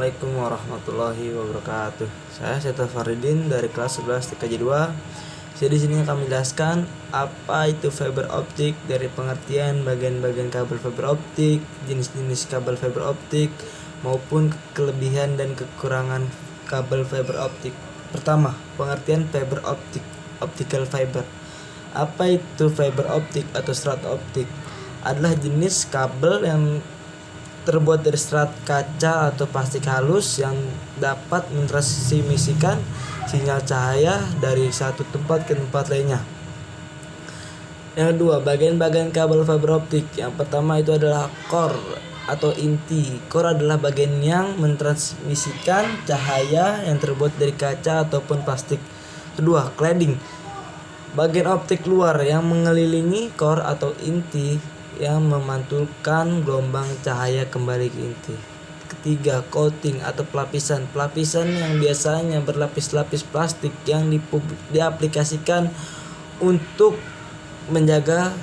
Assalamualaikum warahmatullahi wabarakatuh. Saya Seta Faridin dari kelas 11 TKJ 2. Jadi di sini akan menjelaskan apa itu fiber optik dari pengertian bagian-bagian kabel fiber optik, jenis-jenis kabel fiber optik maupun kelebihan dan kekurangan kabel fiber optik. Pertama, pengertian fiber optik, optical fiber. Apa itu fiber optik atau serat optik? Adalah jenis kabel yang terbuat dari serat kaca atau plastik halus yang dapat mentransmisikan sinyal cahaya dari satu tempat ke tempat lainnya. Yang kedua, bagian-bagian kabel fiber optik. Yang pertama itu adalah core atau inti. Core adalah bagian yang mentransmisikan cahaya yang terbuat dari kaca ataupun plastik. Kedua, cladding. Bagian optik luar yang mengelilingi core atau inti yang memantulkan gelombang cahaya kembali ke inti. Ketiga, coating atau pelapisan. Pelapisan yang biasanya berlapis-lapis plastik yang diaplikasikan untuk menjaga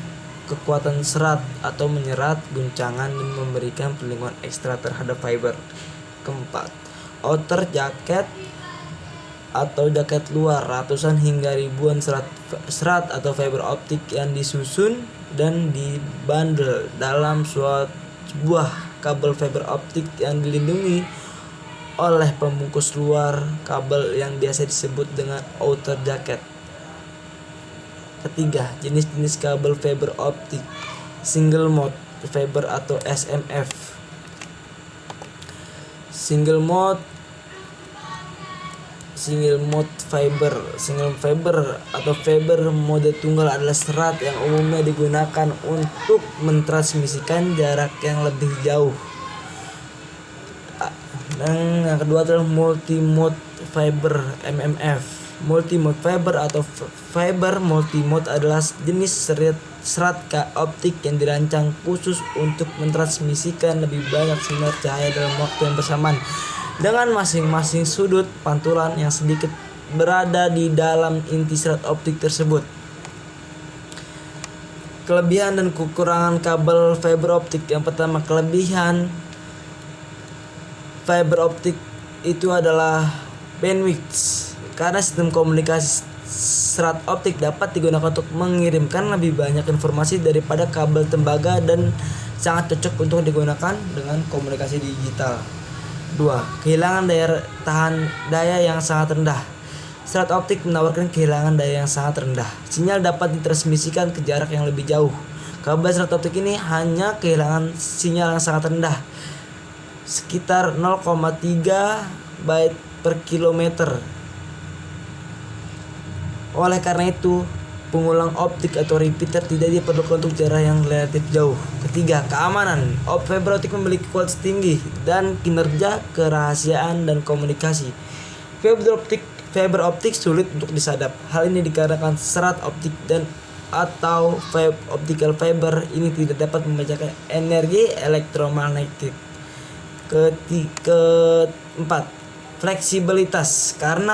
kekuatan serat atau menyerat guncangan dan memberikan perlindungan ekstra terhadap fiber. Keempat, outer jacket atau jaket luar. Ratusan hingga ribuan serat atau fiber optik yang disusun dan dibundle dalam sebuah kabel fiber optik yang dilindungi oleh pembungkus luar kabel yang biasa disebut dengan outer jacket. Ketiga, jenis-jenis kabel fiber optik. Single mode fiber atau SMF. Single mode fiber atau fiber mode tunggal adalah serat yang umumnya digunakan untuk mentransmisikan jarak yang lebih jauh. Dan yang kedua adalah multi-mode fiber MMF. Multi-mode fiber atau fiber multi-mode adalah jenis serat optik yang dirancang khusus untuk mentransmisikan lebih banyak sinar cahaya dalam waktu yang bersamaan, dengan masing-masing sudut pantulan yang sedikit berada di dalam inti serat optik tersebut. Kelebihan dan kekurangan kabel fiber optik. Yang pertama, kelebihan fiber optik itu adalah bandwidth, karena sistem komunikasi serat optik dapat digunakan untuk mengirimkan lebih banyak informasi daripada kabel tembaga dan sangat cocok untuk digunakan dengan komunikasi digital. 2. Kehilangan daya yang sangat rendah. Serat optik menawarkan kehilangan daya yang sangat rendah. Sinyal dapat ditransmisikan ke jarak yang lebih jauh. Kabel serat optik ini hanya kehilangan sinyal yang sangat rendah, sekitar 0,3 byte per kilometer. Oleh karena itu, pengulang optik atau repeater tidak diperlukan untuk jarak yang relatif jauh. Ketiga, keamanan. Fiber optik memiliki kualitas tinggi dan kinerja kerahasiaan dan komunikasi. Fiber optik sulit untuk disadap. Hal ini dikarenakan serat optik dan atau optical fiber ini tidak dapat membacakan energi elektromagnetik. Keempat, fleksibilitas. Karena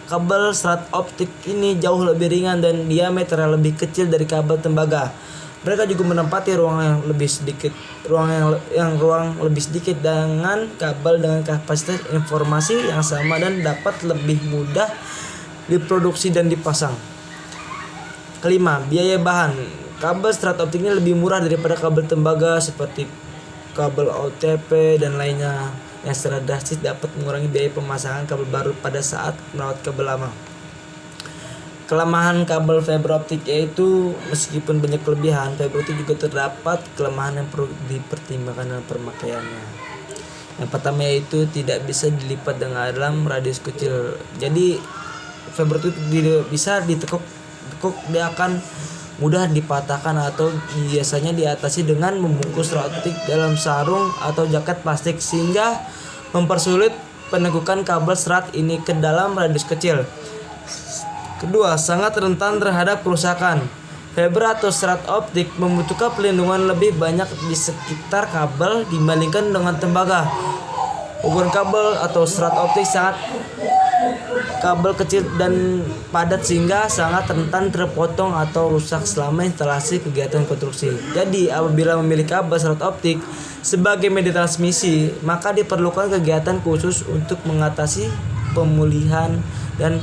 kabel serat optik ini jauh lebih ringan dan diameternya lebih kecil dari kabel tembaga, mereka juga menempati ruang lebih sedikit dengan kabel dengan kapasitas informasi yang sama dan dapat lebih mudah diproduksi dan dipasang. Kelima, biaya bahan. Kabel serat optik ini lebih murah daripada kabel tembaga seperti kabel OTP dan lainnya, yang secara drastis dapat mengurangi biaya pemasangan kabel baru pada saat merawat kabel lama. Kelemahan kabel fiber optik yaitu meskipun banyak kelebihan, fiber optik juga terdapat kelemahan yang perlu dipertimbangkan dalam pemakaiannya. Yang pertama yaitu tidak bisa dilipat dengan dalam radius kecil. Jadi fiber optik tidak bisa ditekuk, dia akan mudah dipatahkan atau biasanya diatasi dengan membungkus serat optik dalam sarung atau jaket plastik sehingga mempersulit penegukan kabel serat ini ke dalam radius kecil. Kedua, sangat rentan terhadap kerusakan. Fiber atau serat optik membutuhkan pelindungan lebih banyak di sekitar kabel dibandingkan dengan tembaga. Ukuran kabel atau serat optik sangat kabel kecil dan padat sehingga sangat rentan terpotong atau rusak selama instalasi kegiatan konstruksi. Jadi apabila memilih kabel serut optik sebagai media transmisi, maka diperlukan kegiatan khusus untuk mengatasi pemulihan dan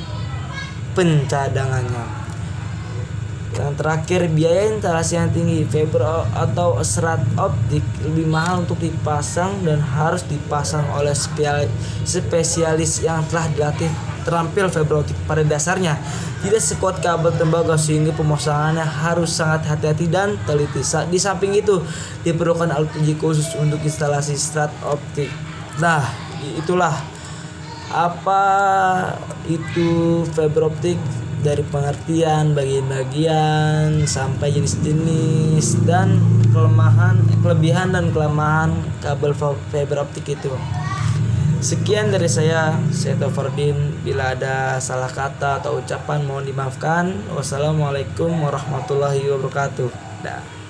pencadangannya. Yang terakhir, biaya instalasi yang tinggi. Fiber atau serat optik lebih mahal untuk dipasang dan harus dipasang oleh spesialis yang telah dilatih terampil. Fiber optik pada dasarnya tidak sekuat kabel tembaga sehingga pemasangannya harus sangat hati-hati dan teliti. Di samping itu diperlukan alat uji khusus untuk instalasi serat optik. Nah, itulah apa itu fiber optik, dari pengertian, bagian-bagian sampai jenis-jenis dan kelebihan dan kelemahan kabel fiber optik itu. Sekian dari saya Fardin. Bila ada salah kata atau ucapan mohon dimaafkan. Wassalamualaikum warahmatullahi wabarakatuh. Dah.